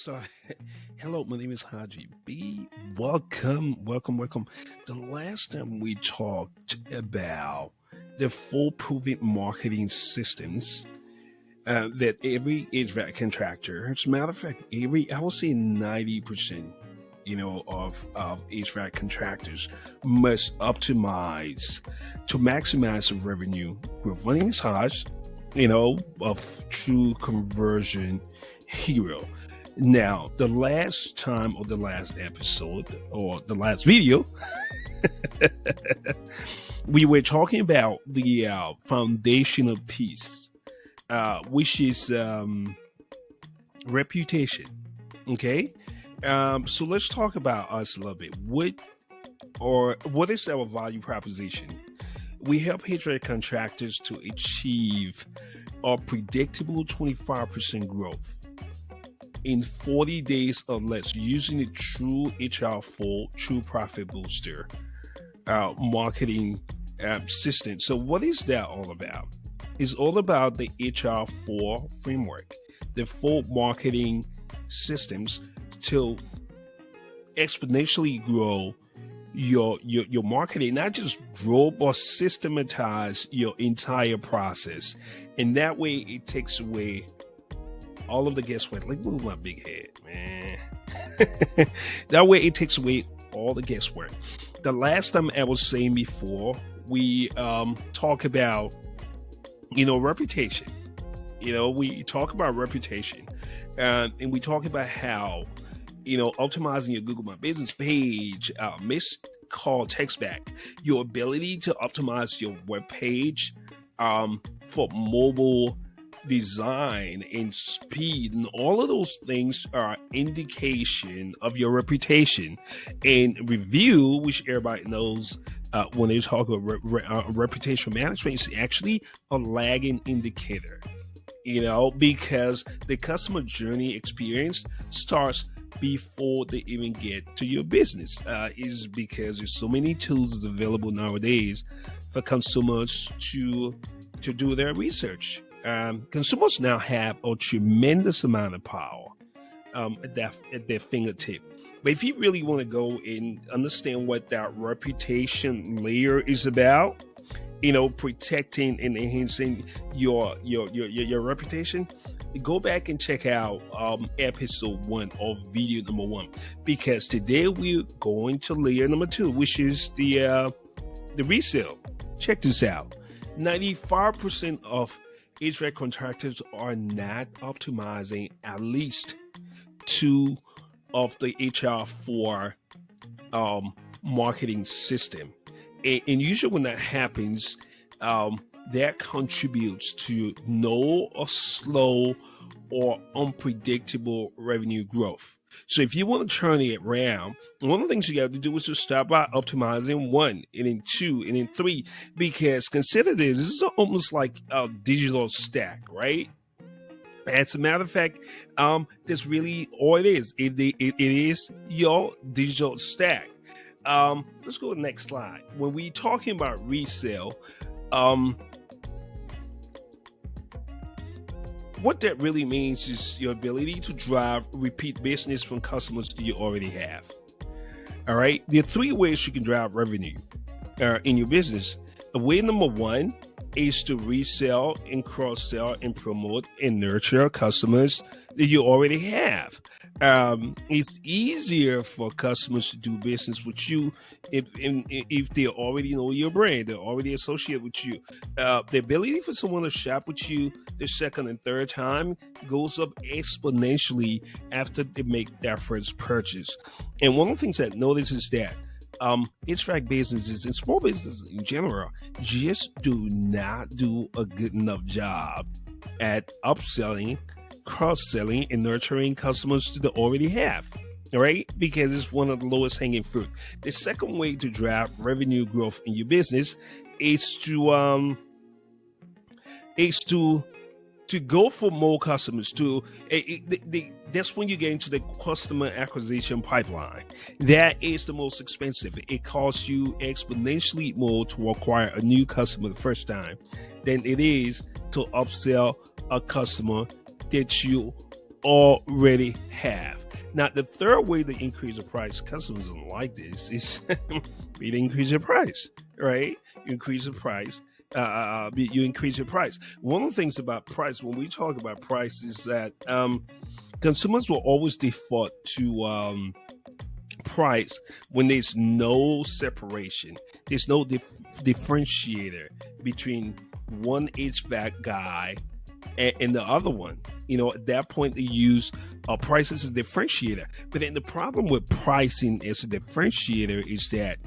start. Hello, my name is Haji B. Welcome. The last time we talked about the foolproof marketing systems that every HVAC contractor, as a matter of fact, I would say 90%, of HVAC contractors must optimize to maximize the revenue growth. My name is Haj, of True Conversion Hero. Now, the last time or the last episode or the last video, we were talking about the foundational piece, which is reputation. Okay, so let's talk about us a little bit. What is our value proposition? We help HVAC contractors to achieve a predictable 25% growth in 40 days or less using the True HR4 True Profit Booster marketing system. So what is that all about? It's all about the HR4 framework, the full marketing systems to exponentially grow your marketing, not just grow but systematize your entire process. And that way it takes away all of the guesswork. Like, move my big head, man. That way it takes away all the guesswork. The last time I was saying before, we talk about, reputation. We talk about reputation, and we talk about how, optimizing your Google My Business page, missed call text back, your ability to optimize your web page for mobile design and speed, and all of those things are indication of your reputation. And review, which everybody knows, when they talk about reputation management, is actually a lagging indicator, because the customer journey experience starts before they even get to your business. Is because there's so many tools available nowadays for consumers to do their research. Consumers now have a tremendous amount of power at their fingertip. But if you really want to go and understand what that reputation layer is about, protecting and enhancing your reputation, go back and check out episode 1 or video number 1, because today we're going to layer number 2, which is the resale. Check this out. 95% of HVAC contractors are not optimizing at least 2 of the HR4 marketing system. And usually when that happens, that contributes to no or slow or unpredictable revenue growth. So if you want to turn it around, one of the things you got to do is to start by optimizing 1, and then 2, and then 3, because consider this is almost like a digital stack, right? As a matter of fact, that's really all it is. It is your digital stack. Let's go to the next slide. When we're talking about resale, what that really means is your ability to drive repeat business from customers that you already have. All right. There are 3 ways you can drive revenue in your business. Way number 1 is to resell and cross-sell and promote and nurture customers that you already have. It's easier for customers to do business with you if they already know your brand, they're already associated with you. The ability for someone to shop with you the second and third time goes up exponentially after they make their first purchase. And one of the things I notice is that HVAC businesses and small businesses in general just do not do a good enough job at upselling, cross-selling, and nurturing customers that they already have. All right, because it's one of the lowest hanging fruit. The second way to drive revenue growth in your business is to go for more customers. That's when you get into the customer acquisition pipeline. That is the most expensive. It costs you exponentially more to acquire a new customer the first time than it is to upsell a customer that you already have. Now, the third way to increase the price, customers don't like this, is you increase your price, right? You increase the price. You increase your price. One of the things about price, when we talk about price, is that consumers will always default to price when there's no separation. There's no differentiator between one HVAC guy and the other one. At that point they use price as a differentiator. But then the problem with pricing as a differentiator is that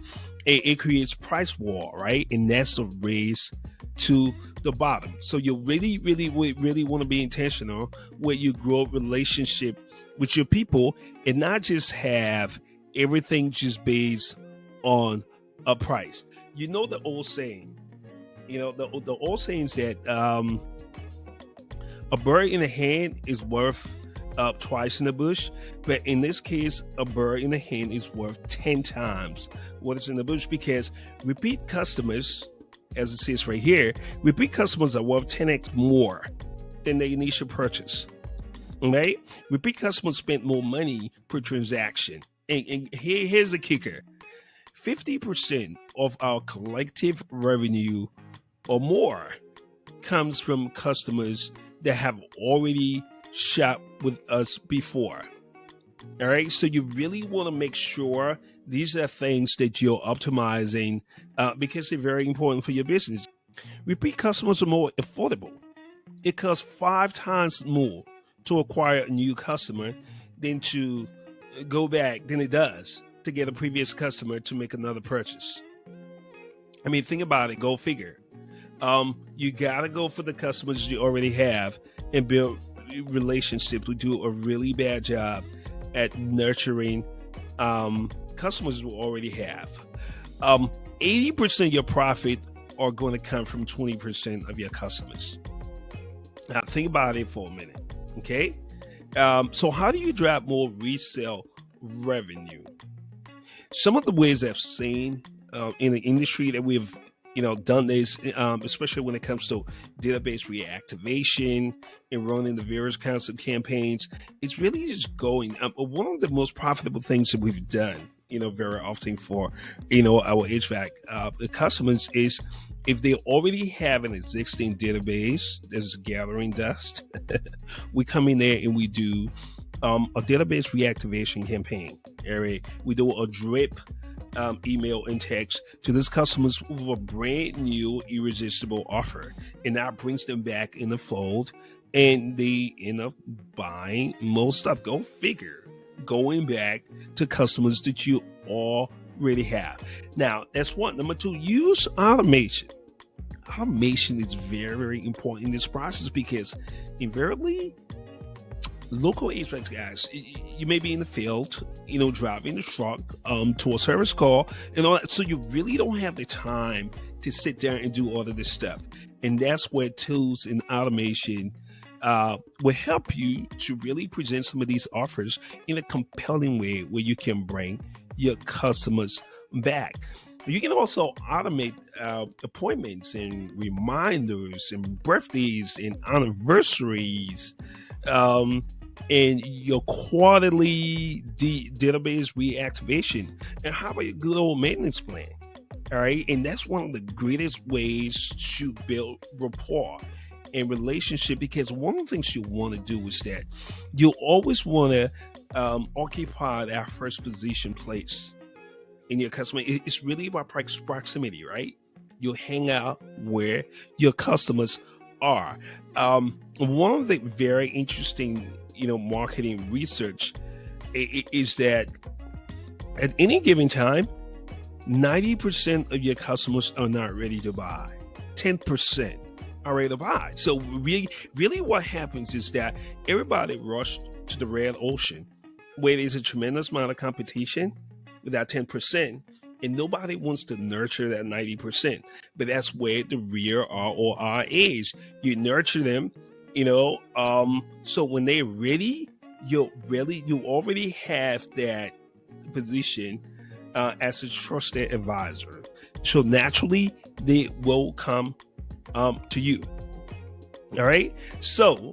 it creates price war, right? And that's a race to the bottom. So you really want to be intentional where you grow a relationship with your people and not just have everything just based on a price. The old saying, the old saying is that a bird in the hand is worth twice in the bush, but in this case, a bird in the hand is worth 10 times what is in the bush, because repeat customers, as it says right here, repeat customers are worth 10x more than their initial purchase. Right? Repeat customers spend more money per transaction. And here's the kicker. 50% of our collective revenue or more comes from customers that have already shopped with us before. All right. So you really want to make sure these are things that you're optimizing because they're very important for your business. Repeat customers are more affordable. It costs 5 times more to acquire a new customer than to go back than it does to get a previous customer to make another purchase. I mean, think about it. Go figure. You got to go for the customers you already have and build relationships. We do a really bad job at nurturing customers we already have. 80% of your profit are going to come from 20% of your customers. Now, think about it for a minute. Okay. So how do you drive more resale revenue? Some of the ways I've seen in the industry that we've done this, especially when it comes to database reactivation and running the various kinds of campaigns, it's really just going. One of the most profitable things that we've done, very often for, our HVAC customers is if they already have an existing database that's gathering dust, we come in there and we do a database reactivation campaign. We do a drip email and text to these customers with a brand new irresistible offer, and that brings them back in the fold, and they end up buying more stuff. Go figure, going back to customers that you already have. Now, that's one. Number 2, use automation. Automation is very, very important in this process because invariably, local HVAC guys, you may be in the field, driving the truck to a service call and all that. So you really don't have the time to sit down and do all of this stuff. And that's where tools and automation will help you to really present some of these offers in a compelling way where you can bring your customers back. You can also automate appointments and reminders and birthdays and anniversaries and your quarterly database reactivation. And how about your good old maintenance plan? All right. And that's one of the greatest ways to build rapport and relationship, because one of the things you want to do is that you always want to occupy that first position place in your customer. It's really about proximity, right? You hang out where your customers are. One of the very interesting, marketing research is that at any given time, 90% of your customers are not ready to buy. 10% are ready to buy. So really what happens is that everybody rushed to the red ocean where there's a tremendous amount of competition with that 10%, and nobody wants to nurture that 90%. But that's where the real ROI is. You nurture them, so when they're ready, you already have that position as a trusted advisor. So naturally, they will come to you. All right. So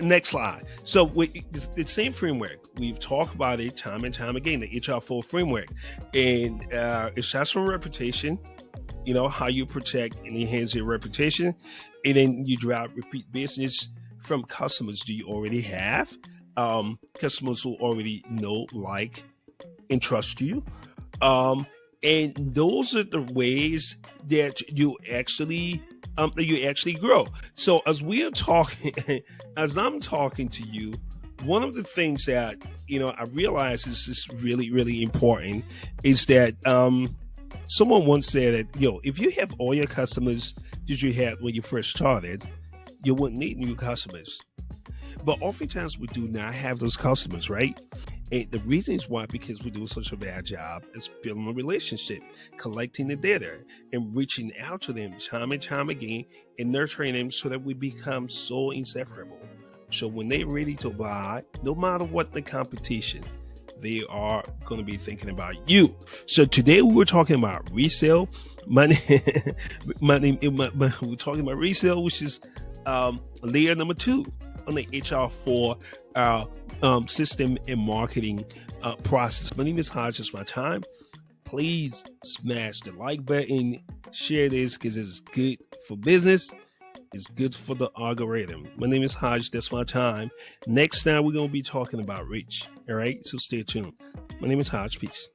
Next slide. So the same framework, we've talked about it time and time again, the HR4 framework. And it starts from reputation, how you protect and enhance your reputation. And then you drive repeat business from customers. Do you already have customers who already know, like, and trust you? And those are the ways that you actually grow. So as we are talking, as I'm talking to you, one of the things that I realize is really, really important is that someone once said that if you have all your customers that you had when you first started, you wouldn't need new customers. But oftentimes we do not have those customers, right? And the reason is why, because we do such a bad job is building a relationship, collecting the data, and reaching out to them time and time again, and nurturing them so that we become so inseparable. So when they're ready to buy, no matter what the competition, they are going to be thinking about you. So today we were talking about resale. We're talking about resale, which is layer number 2 on the HR4 system and marketing process. My name is Hajis. It's my time. Please smash the like button, share this because it's good for business. It's good for the algorithm. My name is Haj. That's my time. Next time we're going to be talking about reach. All right. So stay tuned. My name is Haj. Peace.